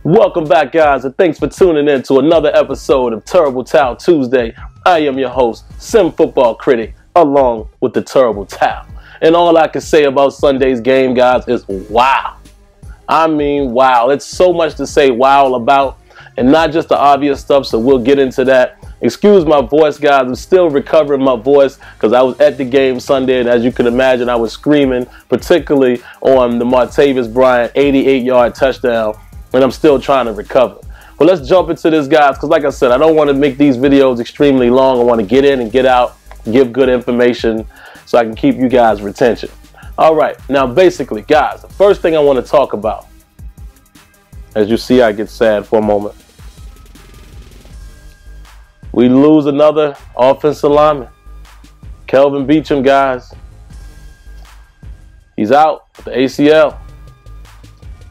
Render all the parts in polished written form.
Welcome back, guys, and thanks for tuning in to another episode of Terrible Towel Tuesday. I am your host, SimFBallCritic, along with the Terrible Towel. And all I can say about Sunday's game, guys, is wow. I mean, wow. It's so much to say wow about, and not just the obvious stuff, so we'll get into that. Excuse my voice, guys. I'm still recovering my voice because I was at the game Sunday, and as you can imagine, I was screaming, particularly on the Martavis Bryant 88-yard touchdown, and I'm still trying to recover. But let's jump into this, guys, because like I said, I don't want to make these videos extremely long. I want to get in and get out, give good information so I can keep you guys' retention. All right, now basically, guys, the first thing I want to talk about, as you see, I get sad for a moment. We lose another offensive lineman. Kelvin Beachum, guys. He's out with the ACL.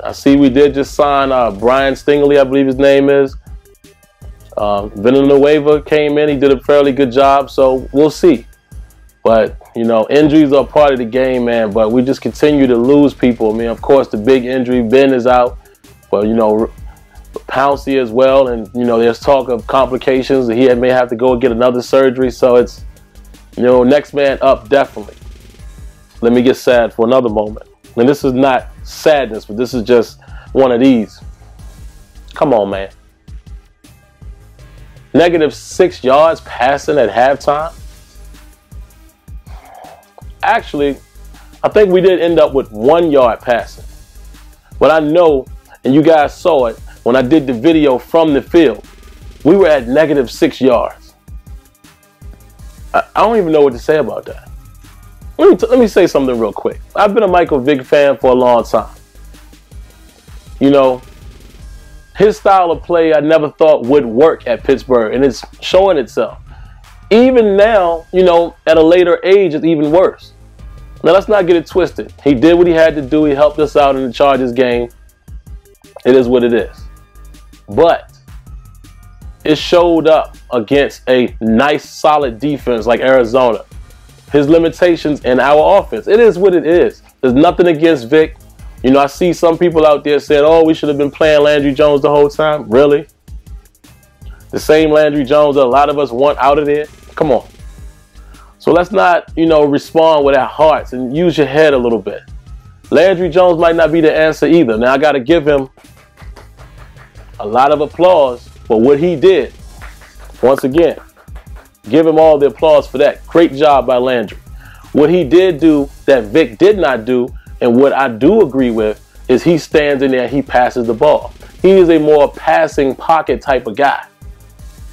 I see we did just sign Brian Stingley, I believe his name is. Villanueva came in. He did a fairly good job, so we'll see. But, you know, injuries are part of the game, man. But we just continue to lose people. I mean, of course, the big injury, Ben is out. But, you know, Pouncey as well, and you know there's talk of complications. He may have to go and get another surgery, so it's, you know, next man up definitely. Let me get sad for another moment, and this is not sadness, but this is just one of these. Come on, man. -6 yards passing at halftime. Actually, I think we did end up with 1 yard passing, but I know, and you guys saw it when I did the video from the field, we were at -6 yards. I don't even know what to say about that. Let me say something real quick. I've been a Michael Vick fan for a long time. You know, his style of play I never thought would work at Pittsburgh, and it's showing itself. Even now, you know, at a later age, it's even worse. Now, let's not get it twisted. He did what he had to do. He helped us out in the Chargers game. It is what it is. But it showed up against a nice, solid defense like Arizona. His limitations in our offense. It is what it is. There's nothing against Vick. You know, I see some people out there saying, oh, we should have been playing Landry Jones the whole time. Really? The same Landry Jones that a lot of us want out of there? Come on. So let's not, you know, respond with our hearts and use your head a little bit. Landry Jones might not be the answer either. Now, I got to give him a lot of applause for what he did. Once again, give him all the applause for that. Great job by Landry. What he did do that Vick did not do, and what I do agree with, is he stands in there and he passes the ball. He is a more passing pocket type of guy.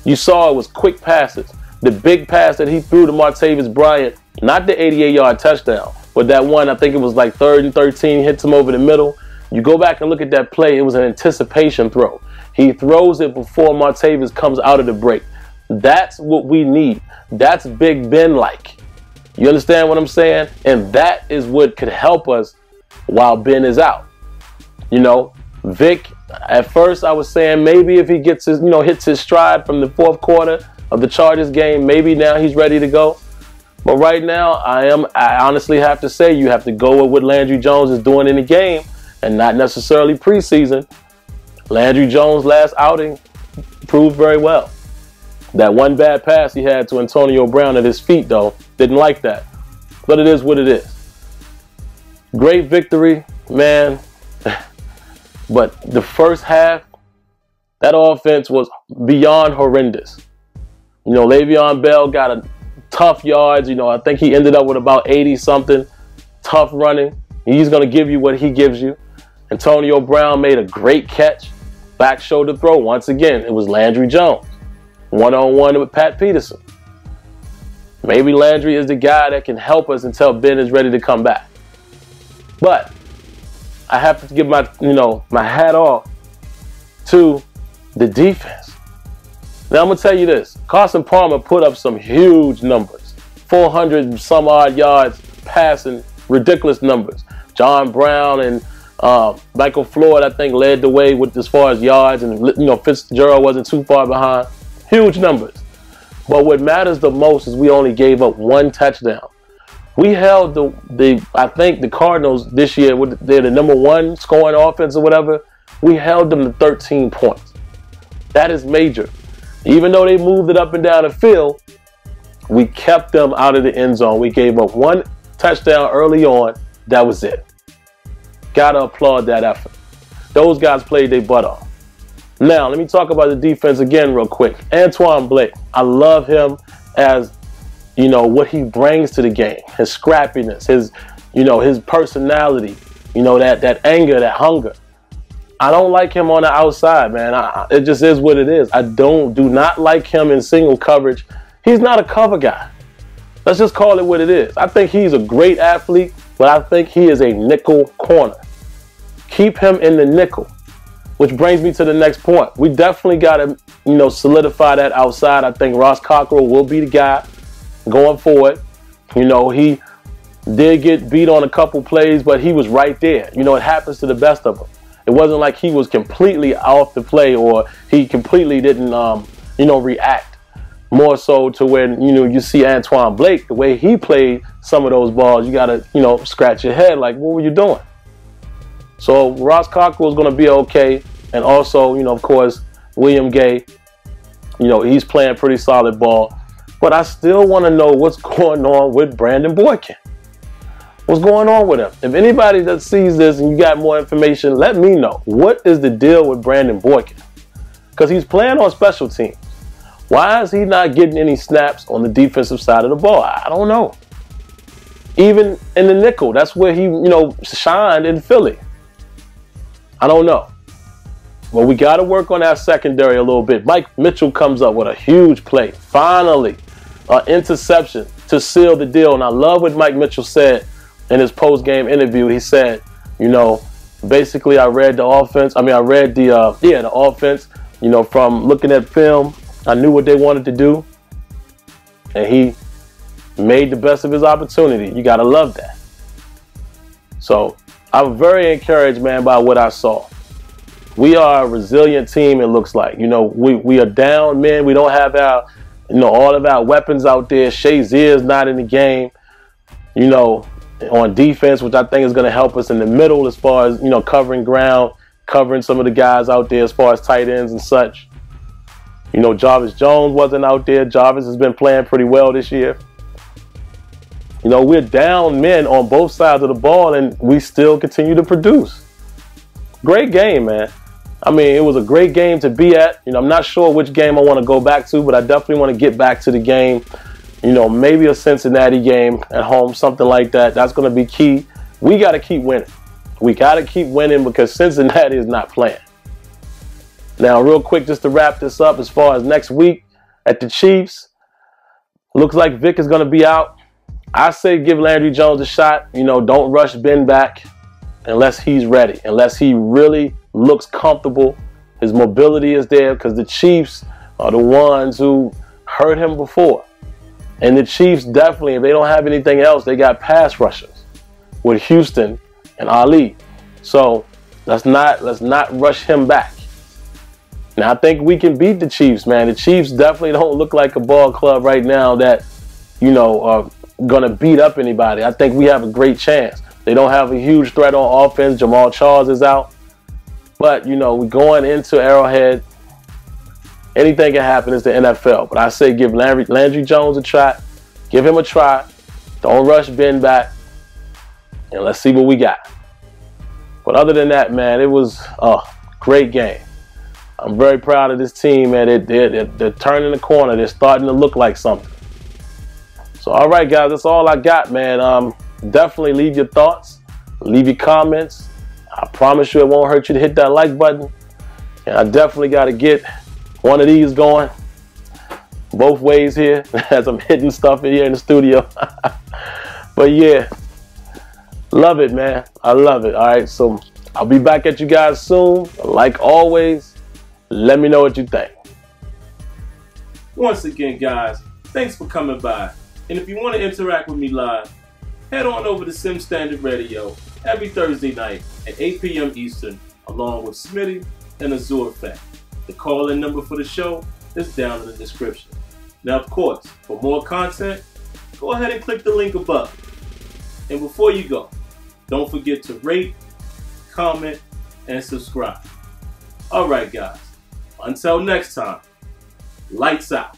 You saw it was quick passes. The big pass that he threw to Martavis Bryant, not the 88-yard touchdown, but that one, I think it was like 3rd and 13, hits him over the middle. You go back and look at that play, it was an anticipation throw. He throws it before Martavis comes out of the break. That's what we need. That's Big Ben-like. You understand what I'm saying? And that is what could help us while Ben is out. You know, Vick, at first I was saying maybe if he gets his, you know, hits his stride from the 4th quarter of the Chargers game, maybe now he's ready to go. But right now, I honestly have to say you have to go with what Landry Jones is doing in the game and not necessarily preseason. Landry Jones' last outing proved very well. That one bad pass he had to Antonio Brown at his feet, though, didn't like that. But it is what it is. Great victory, man. But the first half, that offense was beyond horrendous. You know, Le'Veon Bell got a tough yards. You know, I think he ended up with about 80-something. Tough running. He's going to give you what he gives you. Antonio Brown made a great catch. Back shoulder throw. Once again, it was Landry Jones. One-on-one with Pat Peterson. Maybe Landry is the guy that can help us until Ben is ready to come back. But I have to give my, you know, my hat off to the defense. Now, I'm going to tell you this. Carson Palmer put up some huge numbers. 400 some odd yards passing, ridiculous numbers. John Brown and Michael Floyd, I think, led the way with as far as yards, and you know Fitzgerald wasn't too far behind. Huge numbers. But what matters the most is we only gave up 1 touchdown. We held I think the Cardinals this year, they're the #1 scoring offense or whatever. We held them to 13 points. That is major. Even though they moved it up and down the field, we kept them out of the end zone. We gave up one touchdown early on. That was it. Gotta applaud that effort. Those guys played their butt off. Now, let me talk about the defense again real quick. Antoine Blake, I love him as, you know, what he brings to the game. His scrappiness, his, you know, his personality, you know, that anger, that hunger. I don't like him on the outside, man. It just is what it is. I do not like him in single coverage. He's not a cover guy. Let's just call it what it is. I think he's a great athlete, but I think he is a nickel corner. Keep him in the nickel, which brings me to the next point. We definitely got to, you know, solidify that outside. I think Ross Cockrell will be the guy going forward. You know, he did get beat on a couple plays, but he was right there. You know, it happens to the best of them. It wasn't like he was completely off the play or he completely didn't, you know, react. More so to where, you know, you see Antoine Blake, the way he played some of those balls, you got to, you know, scratch your head like, what were you doing? So Ross Cockrell is going to be okay. And also, you know, of course, William Gay, you know, he's playing pretty solid ball. But I still want to know what's going on with Brandon Boykin. What's going on with him? If anybody that sees this and you got more information, let me know. What is the deal with Brandon Boykin? Because he's playing on special teams. Why is he not getting any snaps on the defensive side of the ball? I don't know. Even in the nickel, that's where he, you know, shined in Philly. I don't know. Well, we got to work on that secondary a little bit. Mike Mitchell comes up with a huge play. Finally, an interception to seal the deal. And I love what Mike Mitchell said in his post-game interview. He said, you know, basically I read the offense. I read the offense, you know, from looking at film. I knew what they wanted to do, and he made the best of his opportunity. You got to love that. So I'm very encouraged, man, by what I saw. We are a resilient team, it looks like. You know, we are down men. We don't have our, you know, all of our weapons out there. Shazier's not in the game, you know, on defense, which I think is going to help us in the middle as far as, you know, covering ground, covering some of the guys out there as far as tight ends and such. You know, Jarvis Jones wasn't out there. Jarvis has been playing pretty well this year. You know, we're down men on both sides of the ball, and we still continue to produce. Great game, man. I mean, it was a great game to be at. You know, I'm not sure which game I want to go back to, but I definitely want to get back to the game. You know, maybe a Cincinnati game at home, something like that. That's going to be key. We got to keep winning. We got to keep winning because Cincinnati is not playing. Now, real quick, just to wrap this up, as far as next week at the Chiefs, looks like Vick is going to be out. I say give Landry Jones a shot. You know, don't rush Ben back unless he's ready, unless he really looks comfortable. His mobility is there because the Chiefs are the ones who hurt him before. And the Chiefs definitely, if they don't have anything else, they got pass rushers with Houston and Ali. So let's not rush him back. Now, I think we can beat the Chiefs, man. The Chiefs definitely don't look like a ball club right now that, you know, are going to beat up anybody. I think we have a great chance. They don't have a huge threat on offense. Jamal Charles is out. But, you know, we're going into Arrowhead. Anything can happen. It's the NFL. But I say give Landry Jones a try. Give him a try. Don't rush Ben back. And let's see what we got. But other than that, man, it was a great game. I'm very proud of this team, man. They're turning the corner. They're starting to look like something. So, all right, guys, that's all I got, man. Definitely leave your thoughts. Leave your comments. I promise you it won't hurt you to hit that like button. And I definitely got to get one of these going both ways here as I'm hitting stuff in here in the studio. But, yeah, love it, man. I love it. All right, so I'll be back at you guys soon. Like always, let me know what you think. Once again, guys, thanks for coming by. And if you want to interact with me live, head on over to Sim Standard Radio every Thursday night at 8 p.m. Eastern, along with Smitty and Azure Effect. The call-in number for the show is down in the description. Now, of course, for more content, go ahead and click the link above. And before you go, don't forget to rate, comment, and subscribe. All right, guys. Until next time, lights out.